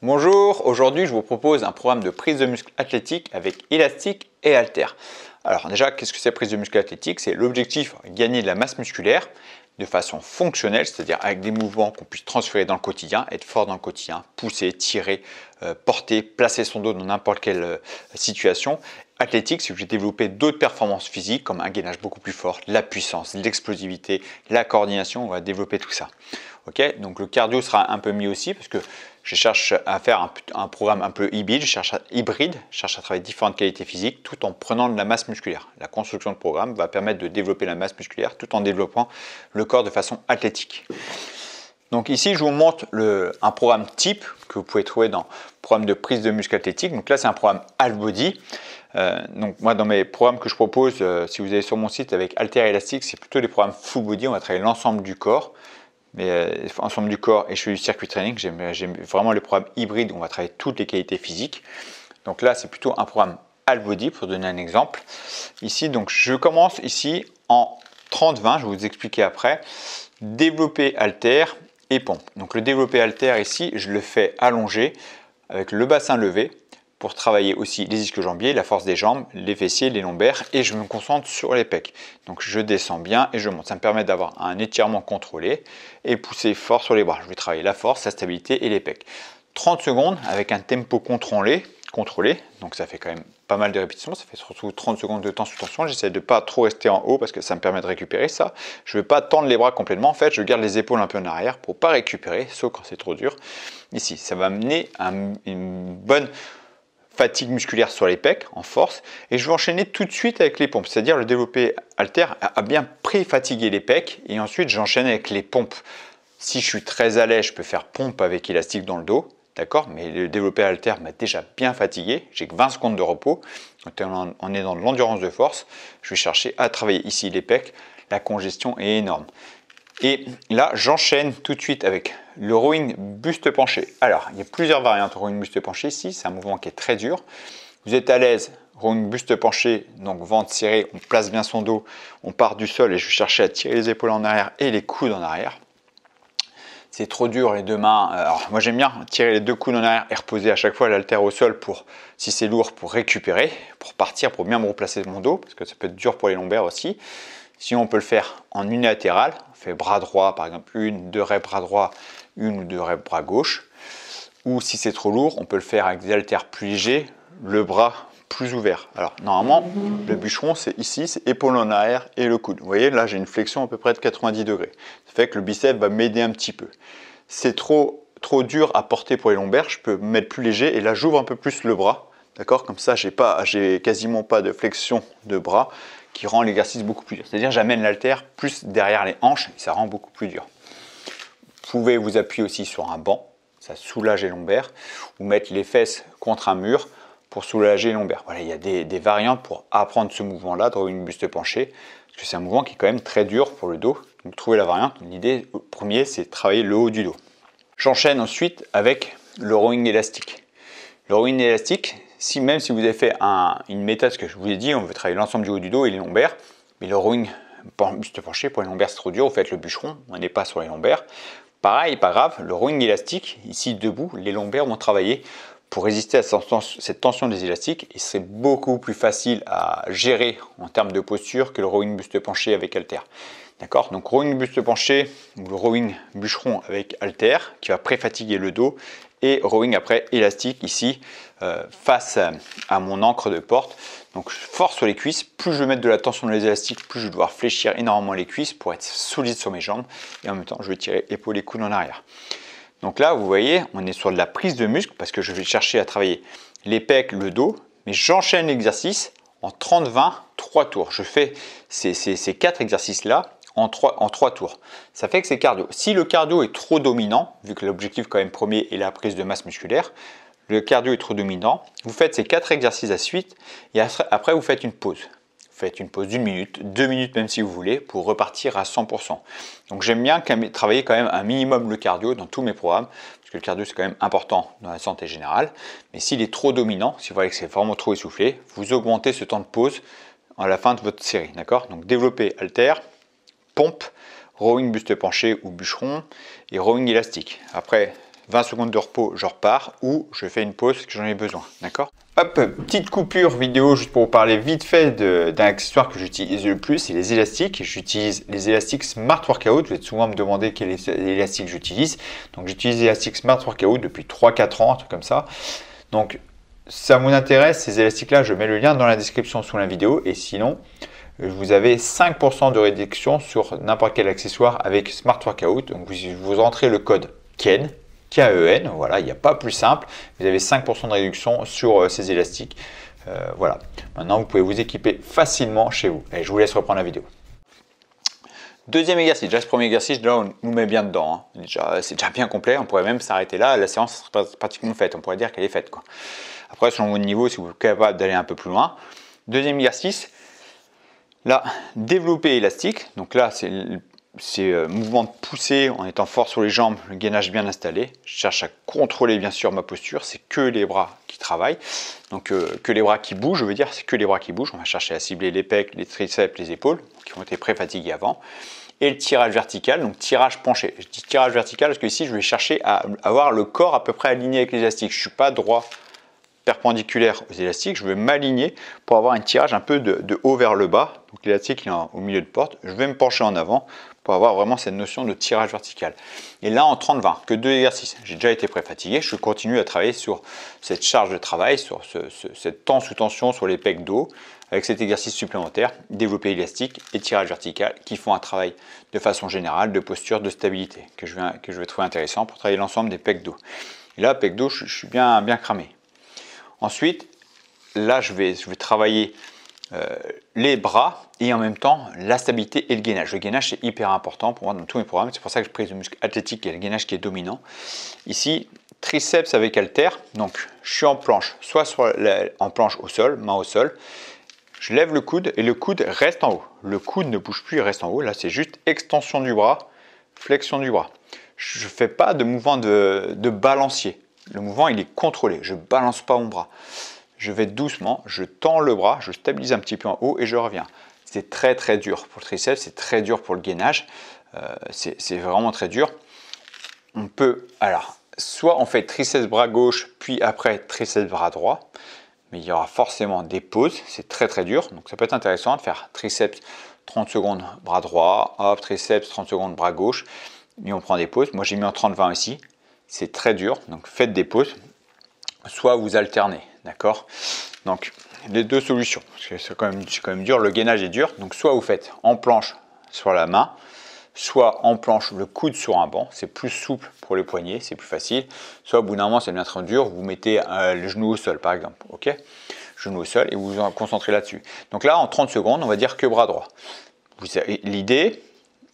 Bonjour, aujourd'hui je vous propose un programme de prise de muscle athlétique avec élastique et haltères. Alors déjà, qu'est-ce que c'est prise de muscle athlétique? C'est l'objectif, gagner de la masse musculaire de façon fonctionnelle, c'est-à-dire avec des mouvements qu'on puisse transférer dans le quotidien, être fort dans le quotidien, pousser, tirer, porter, placer son dos dans n'importe quelle situation. Athlétique, c'est que j'ai développé d'autres performances physiques comme un gainage beaucoup plus fort, la puissance, l'explosivité, la coordination, on va développer tout ça. Ok, donc le cardio sera un peu mis aussi parce que je cherche à faire un programme un peu hybride, je cherche à travailler différentes qualités physiques tout en prenant de la masse musculaire. La construction de programme va permettre de développer la masse musculaire tout en développant le corps de façon athlétique. Donc ici, je vous montre un programme type que vous pouvez trouver dans le programme de prise de muscle athlétique. Donc là, c'est un programme Half Body. Donc moi, dans mes programmes que je propose, si vous allez sur mon site avec haltères et élastique, c'est plutôt des programmes Full Body. On va travailler l'ensemble du corps. Mais ensemble du corps, et je fais du circuit training, j'aime vraiment les programmes hybrides où on va travailler toutes les qualités physiques. Donc là, c'est plutôt un programme Half Body pour donner un exemple. Ici, donc je commence ici en 30-20, je vais vous expliquer après. Développé haltère et pompe. Donc le développé haltère ici, je le fais allongé avec le bassin levé pour travailler aussi les ischio-jambiers, la force des jambes, les fessiers, les lombaires, et je me concentre sur les pecs. Donc je descends bien et je monte. Ça me permet d'avoir un étirement contrôlé et pousser fort sur les bras. Je vais travailler la force, la stabilité et les pecs. 30 secondes avec un tempo contrôlé. Donc ça fait quand même pas mal de répétitions. Ça fait surtout 30 secondes de temps sous tension. J'essaie de ne pas trop rester en haut parce que ça me permet de récupérer ça. Je ne veux pas tendre les bras complètement. En fait, je garde les épaules un peu en arrière pour ne pas récupérer, sauf quand c'est trop dur. Ici, ça va mener à une bonne fatigue musculaire sur les pecs en force, et je vais enchaîner tout de suite avec les pompes, c'est-à-dire le développé haltère a bien pré-fatigué les pecs et ensuite j'enchaîne avec les pompes. Si je suis très à l'aise, je peux faire pompe avec élastique dans le dos, d'accord, mais le développé haltère m'a déjà bien fatigué, j'ai que 20 secondes de repos, on est dans de l'endurance de force, je vais chercher à travailler ici les pecs, la congestion est énorme. Et là, j'enchaîne tout de suite avec le rowing buste penché. Alors, il y a plusieurs variantes rowing buste penché ici. C'est un mouvement qui est très dur. Vous êtes à l'aise, rowing buste penché, donc ventre serré, on place bien son dos, on part du sol et je vais chercher à tirer les épaules en arrière et les coudes en arrière. C'est trop dur les deux mains. Alors, moi, j'aime bien tirer les deux coudes en arrière et reposer à chaque fois l'haltère au sol pour, si c'est lourd, pour récupérer, pour partir, pour bien me replacer mon dos, parce que ça peut être dur pour les lombaires aussi. Sinon, on peut le faire en unilatéral. On fait bras droit, par exemple, deux reps bras droit, une ou deux reps bras gauche. Ou si c'est trop lourd, on peut le faire avec des haltères plus légers, le bras plus ouvert. Alors, normalement, le bûcheron, c'est ici, c'est épaule en arrière et le coude. Vous voyez, là, j'ai une flexion à peu près de 90 degrés. Ça fait que le biceps va m'aider un petit peu. C'est trop dur à porter pour les lombaires, je peux me mettre plus léger et là, j'ouvre un peu plus le bras. D'accord? Comme ça, j'ai quasiment pas de flexion de bras qui rend l'exercice beaucoup plus dur. C'est-à-dire, j'amène l'haltère plus derrière les hanches et ça rend beaucoup plus dur. Vous pouvez vous appuyer aussi sur un banc, ça soulage les lombaires, ou mettre les fesses contre un mur pour soulager les lombaires. Voilà, il y a des variantes pour apprendre ce mouvement-là, de rowing buste penché, parce que c'est un mouvement qui est quand même très dur pour le dos. Donc, trouver la variante. L'idée première, c'est de travailler le haut du dos. J'enchaîne ensuite avec le rowing élastique. Le rowing élastique, même si vous avez fait une méthode, ce que je vous ai dit, on veut travailler l'ensemble du haut du dos et les lombaires, mais le rowing buste penché pour les lombaires c'est trop dur, vous faites le bûcheron, on n'est pas sur les lombaires. Pareil, pas grave, le rowing élastique, ici debout, les lombaires vont travailler pour résister à cette tension des élastiques et c'est beaucoup plus facile à gérer en termes de posture que le rowing buste penché avec haltère. D'accord? Donc rowing buste penché ou le rowing bûcheron avec haltère qui va pré-fatiguer le dos et rowing après élastique ici face à mon encre de porte. Donc je force sur les cuisses, plus je vais mettre de la tension dans les élastiques, plus je vais devoir fléchir énormément les cuisses pour être solide sur mes jambes et en même temps je vais tirer épaules et coudes en arrière. Donc là vous voyez on est sur de la prise de muscle parce que je vais chercher à travailler les pecs, le dos, mais j'enchaîne l'exercice en 30-20, 3 tours. Je fais ces 4 exercices là en 3 tours. Ça fait que c'est cardio. Si le cardio est trop dominant, vu que l'objectif quand même premier est la prise de masse musculaire, le cardio est trop dominant, vous faites ces 4 exercices à suite et après vous faites une pause. Vous faites une pause d'1 minute, 2 minutes même si vous voulez, pour repartir à 100%. Donc j'aime bien travailler quand même un minimum le cardio dans tous mes programmes, parce que le cardio c'est quand même important dans la santé générale. Mais s'il est trop dominant, si vous voyez que c'est vraiment trop essoufflé, vous augmentez ce temps de pause à la fin de votre série. D'accord? Donc développer haltère, pompe, rowing buste penché ou bûcheron et rowing élastique. Après, 20 secondes de repos, je repars ou je fais une pause que j'en ai besoin. D'accord? Hop, petite coupure vidéo juste pour vous parler vite fait d'un accessoire que j'utilise le plus, c'est les élastiques. J'utilise les élastiques Smart Workout. Vous êtes souvent me demander quel élastique j'utilise. Donc j'utilise les élastiques Smart Workout depuis 3-4 ans, un truc comme ça. Donc ça vous intéresse, ces élastiques-là, je mets le lien dans la description sous la vidéo. Et sinon, vous avez 5% de réduction sur n'importe quel accessoire avec Smart Workout. Donc vous rentrez le code KEN. KEN, voilà, il n'y a pas plus simple. Vous avez 5% de réduction sur ces élastiques. Voilà. Maintenant, vous pouvez vous équiper facilement chez vous. Et je vous laisse reprendre la vidéo. Deuxième exercice. Déjà, ce premier exercice, là, on nous met bien dedans. Hein. C'est déjà bien complet. On pourrait même s'arrêter là. La séance serait pratiquement faite. On pourrait dire qu'elle est faite, quoi. Après, selon votre niveau, si vous êtes capable d'aller un peu plus loin. Deuxième exercice. Là, développer élastique. Donc là, c'est mouvement de poussée en étant fort sur les jambes, le gainage bien installé. Je cherche à contrôler bien sûr ma posture, c'est que les bras qui travaillent, donc que les bras qui bougent, je veux dire, c'est que les bras qui bougent. On va chercher à cibler les pecs, les triceps, les épaules, qui ont été pré-fatigués avant. Et le tirage vertical, donc tirage penché. Je dis tirage vertical parce que ici je vais chercher à avoir le corps à peu près aligné avec l'élastique. Je ne suis pas droit perpendiculaire aux élastiques, je vais m'aligner pour avoir un tirage un peu de haut vers le bas. Donc l'élastique est au milieu de porte, je vais me pencher en avant pour avoir vraiment cette notion de tirage vertical. Et là en 30-20, que 2 exercices. J'ai déjà été pré-fatigué, je continue à travailler sur cette charge de travail, sur cette temps sous tension sur les pecs dos, avec cet exercice supplémentaire, développé élastique et tirage vertical, qui font un travail de façon générale de posture, de stabilité, que je vais trouver intéressant pour travailler l'ensemble des pecs dos. Et là, pecs dos, je suis bien cramé. Ensuite, là, je vais travailler les bras et en même temps la stabilité et le gainage. Le gainage, c'est hyper important pour moi dans tous mes programmes. C'est pour ça que je prise le muscle athlétique et le gainage qui est dominant. Ici, triceps avec haltère. Donc, je suis en planche, soit en planche au sol, main au sol. Je lève le coude et le coude reste en haut. Le coude ne bouge plus, il reste en haut. Là, c'est juste extension du bras, flexion du bras. Je ne fais pas de mouvement de balancier. Le mouvement, il est contrôlé. Je ne balance pas mon bras. Je vais doucement, je tends le bras, je stabilise un petit peu en haut et je reviens. C'est très très dur pour le triceps, c'est très dur pour le gainage. C'est vraiment très dur. On peut, alors, soit on fait triceps bras gauche, puis après triceps bras droit. Mais il y aura forcément des pauses. C'est très très dur. Donc ça peut être intéressant de faire triceps 30 secondes bras droit, hop, triceps 30 secondes bras gauche. Et on prend des pauses. Moi j'ai mis en 30-20 ici. C'est très dur, donc faites des pauses, soit vous alternez, d'accord? Donc, les deux solutions, parce que c'est quand même dur, le gainage est dur, donc soit vous faites en planche sur la main, soit en planche le coude sur un banc, c'est plus souple pour les poignets, c'est plus facile, soit au bout d'un moment, ça devient trop dur, vous mettez le genou au sol par exemple, ok? Genou au sol et vous vous concentrez là-dessus. Donc là, en 30 secondes, on va dire que bras droit. L'idée,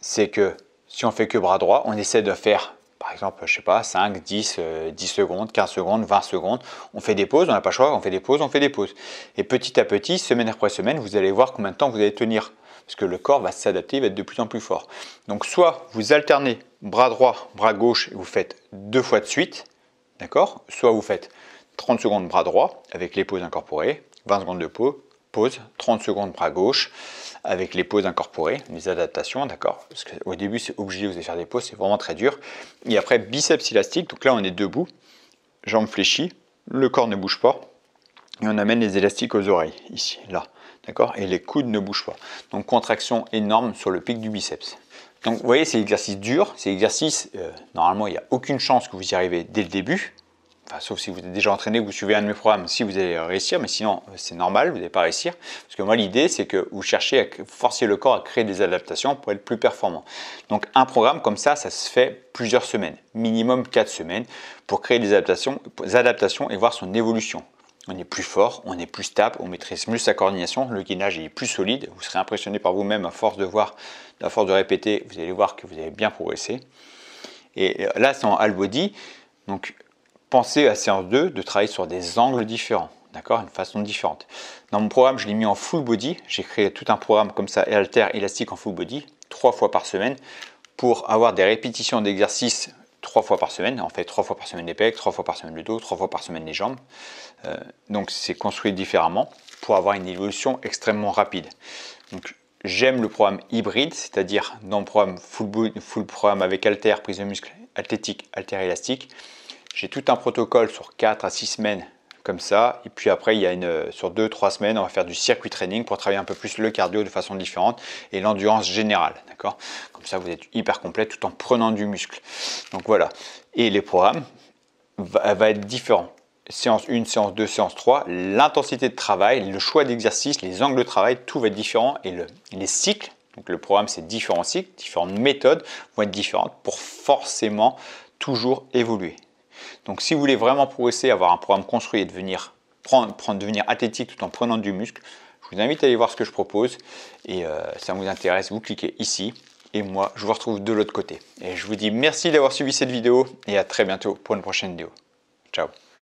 c'est que si on fait que bras droit, on essaie de faire par exemple, je sais pas, 5, 10 secondes, 15 secondes, 20 secondes. On fait des pauses, on n'a pas le choix, on fait des pauses, on fait des pauses. Et petit à petit, semaine après semaine, vous allez voir combien de temps vous allez tenir. Parce que le corps va s'adapter, il va être de plus en plus fort. Donc soit vous alternez bras droit, bras gauche et vous faites 2 fois de suite, d'accord? Soit vous faites 30 secondes bras droit avec les pauses incorporées, 20 secondes de pause, 30 secondes bras gauche avec les pauses incorporées, les adaptations, d'accord? Parce qu'au début, c'est obligé, vous allez faire des pauses, c'est vraiment très dur. Et après, biceps élastique, donc là, on est debout, jambes fléchies, le corps ne bouge pas, et on amène les élastiques aux oreilles, ici, là, d'accord? Et les coudes ne bougent pas. Donc, contraction énorme sur le pic du biceps. Donc, vous voyez, c'est l'exercice dur, c'est l'exercice, normalement, il n'y a aucune chance que vous y arrivez dès le début. Enfin, sauf si vous êtes déjà entraîné, que vous suivez un de mes programmes, si vous allez réussir, mais sinon c'est normal, vous n'allez pas réussir. Parce que moi l'idée c'est que vous cherchez à forcer le corps à créer des adaptations pour être plus performant. Donc un programme comme ça se fait plusieurs semaines, minimum 4 semaines, pour créer des adaptations et voir son évolution. On est plus fort, on est plus stable, on maîtrise mieux sa coordination, le gainage est plus solide, vous serez impressionné par vous-même à force de répéter, vous allez voir que vous avez bien progressé. Et là c'est en all body, donc pensez à séance 2 de travailler sur des angles différents, d'accord, une façon différente. Dans mon programme, je l'ai mis en full body. J'ai créé tout un programme comme ça, haltère élastique en full body, 3 fois par semaine, pour avoir des répétitions d'exercices 3 fois par semaine. On fait 3 fois par semaine les pecs, 3 fois par semaine le dos, 3 fois par semaine les jambes. Donc c'est construit différemment pour avoir une évolution extrêmement rapide. Donc j'aime le programme hybride, c'est-à-dire dans le programme full programme avec haltère, prise de muscle athlétique, haltère élastique. j'ai tout un protocole sur 4 à 6 semaines comme ça. Et puis après, il y a sur 2-3 semaines, on va faire du circuit training pour travailler un peu plus le cardio de façon différente et l'endurance générale. D'accord? Comme ça, vous êtes hyper complet tout en prenant du muscle. Donc voilà. Et les programmes va être différent. Séance 1, séance 2, séance 3, l'intensité de travail, le choix d'exercice, les angles de travail, tout va être différent et les cycles, donc le programme c'est différents cycles, différentes méthodes vont être différentes pour forcément toujours évoluer. Donc si vous voulez vraiment progresser, avoir un programme construit et devenir athlétique tout en prenant du muscle, je vous invite à aller voir ce que je propose et si ça vous intéresse, vous cliquez ici et moi je vous retrouve de l'autre côté. Et je vous dis merci d'avoir suivi cette vidéo et à très bientôt pour une prochaine vidéo. Ciao.